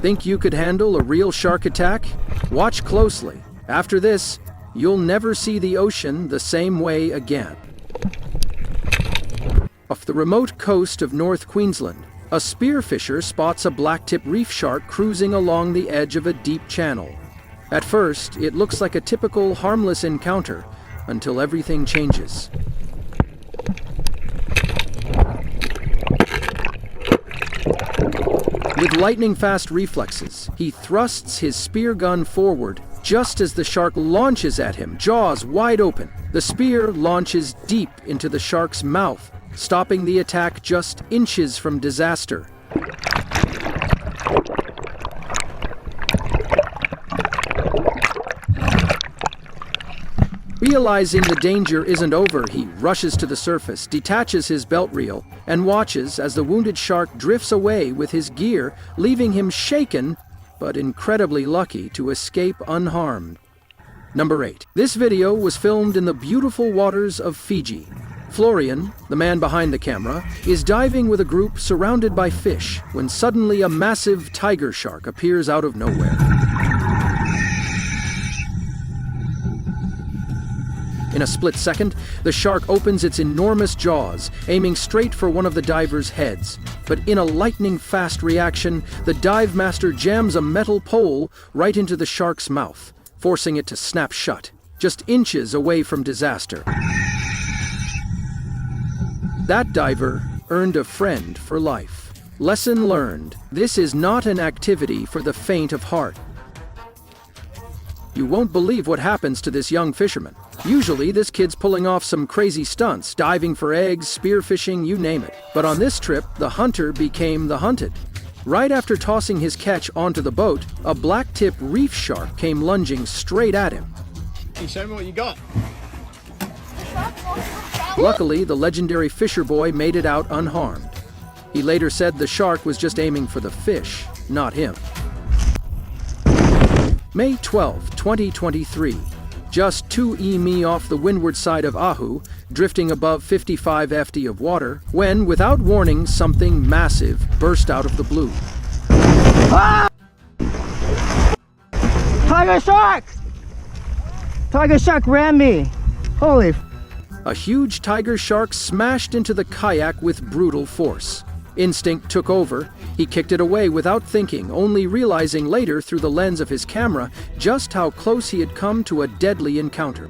Think you could handle a real shark attack? Watch closely. After this, you'll never see the ocean the same way again. Off the remote coast of North Queensland, a spearfisher spots a blacktip reef shark cruising along the edge of a deep channel. At first, it looks like a typical harmless encounter, until everything changes. With lightning-fast reflexes, he thrusts his spear gun forward just as the shark launches at him, jaws wide open. The spear launches deep into the shark's mouth, stopping the attack just inches from disaster. Realizing the danger isn't over, he rushes to the surface, detaches his belt reel, and watches as the wounded shark drifts away with his gear, leaving him shaken, but incredibly lucky to escape unharmed. Number 8. This video was filmed in the beautiful waters of Fiji. Florian, the man behind the camera, is diving with a group surrounded by fish when suddenly a massive tiger shark appears out of nowhere. In a split second, the shark opens its enormous jaws, aiming straight for one of the diver's heads. But in a lightning-fast reaction, the dive master jams a metal pole right into the shark's mouth, forcing it to snap shut, just inches away from disaster. That diver earned a friend for life. Lesson learned: this is not an activity for the faint of heart. You won't believe what happens to this young fisherman. Usually, this kid's pulling off some crazy stunts, diving for eggs, spearfishing, you name it. But on this trip, the hunter became the hunted. Right after tossing his catch onto the boat, a blacktip reef shark came lunging straight at him. Can you show me what you got? Luckily, the legendary fisher boy made it out unharmed. He later said the shark was just aiming for the fish, not him. May 12, 2023. Just 2 mi off the windward side of Oahu, drifting above 55 ft of water, when, without warning, something massive burst out of the blue. Ah! Tiger shark! Tiger shark ran me! Holy f***. A huge tiger shark smashed into the kayak with brutal force. Instinct took over. He kicked it away without thinking, only realizing later through the lens of his camera just how close he had come to a deadly encounter.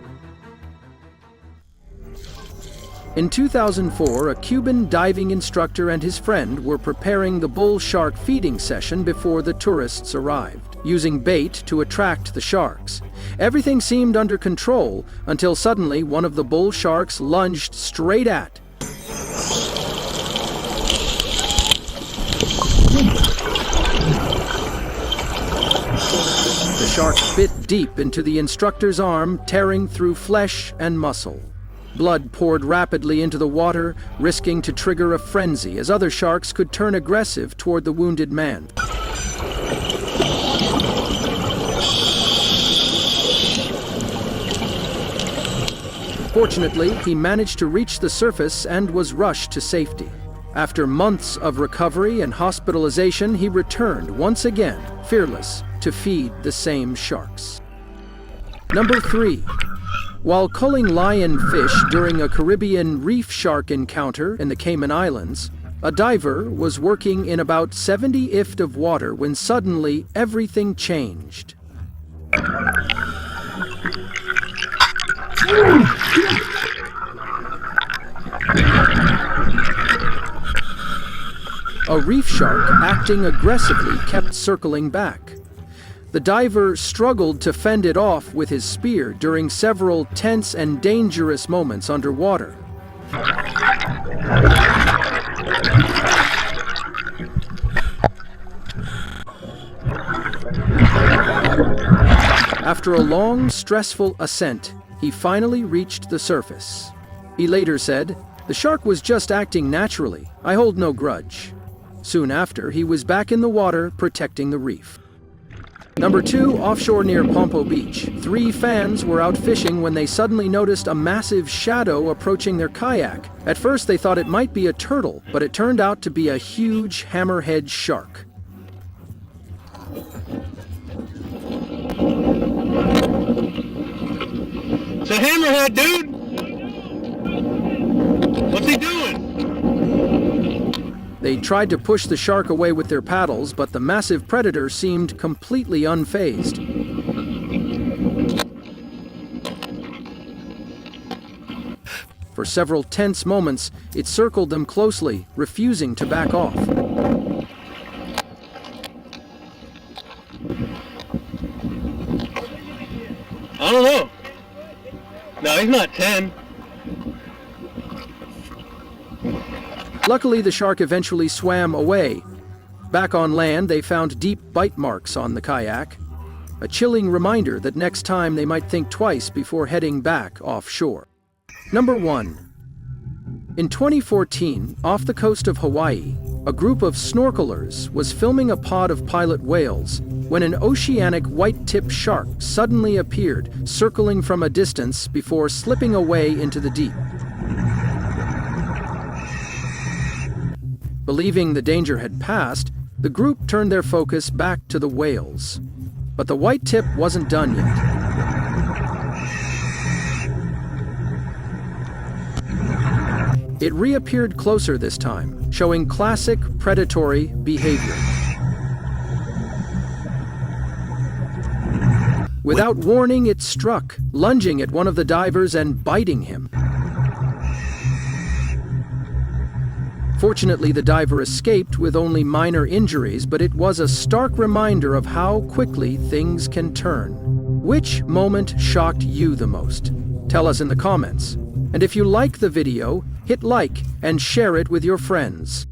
In 2004, a Cuban diving instructor and his friend were preparing the bull shark feeding session before the tourists arrived, using bait to attract the sharks. Everything seemed under control until suddenly one of the bull sharks lunged straight at. The shark bit deep into the instructor's arm, tearing through flesh and muscle. Blood poured rapidly into the water, risking to trigger a frenzy as other sharks could turn aggressive toward the wounded man. Fortunately, he managed to reach the surface and was rushed to safety. After months of recovery and hospitalization, he returned once again, fearless, to feed the same sharks. Number 3. While culling lionfish during a Caribbean reef shark encounter in the Cayman Islands, a diver was working in about 70 ft of water when suddenly everything changed. A reef shark, acting aggressively, kept circling back. The diver struggled to fend it off with his spear during several tense and dangerous moments underwater. After a long, stressful ascent, he finally reached the surface. He later said, "The shark was just acting naturally. I hold no grudge." Soon after, he was back in the water, protecting the reef. Number 2, offshore near Pompo Beach. 3 fans were out fishing when they suddenly noticed a massive shadow approaching their kayak. At first, they thought it might be a turtle, but it turned out to be a huge hammerhead shark. It's a hammerhead, dude! What's he doing? They tried to push the shark away with their paddles, but the massive predator seemed completely unfazed. For several tense moments, it circled them closely, refusing to back off. I don't know. No, he's not 10. Luckily, the shark eventually swam away. Back on land, they found deep bite marks on the kayak, a chilling reminder that next time they might think twice before heading back offshore. Number 1. In 2014, off the coast of Hawaii, a group of snorkelers was filming a pod of pilot whales when an oceanic whitetip shark suddenly appeared, circling from a distance before slipping away into the deep. Believing the danger had passed, the group turned their focus back to the whales. But the whitetip wasn't done yet. It reappeared closer this time, showing classic predatory behavior. Without warning, it struck, lunging at one of the divers and biting him. Fortunately, the diver escaped with only minor injuries, but it was a stark reminder of how quickly things can turn. Which moment shocked you the most? Tell us in the comments. And if you like the video, hit like and share it with your friends.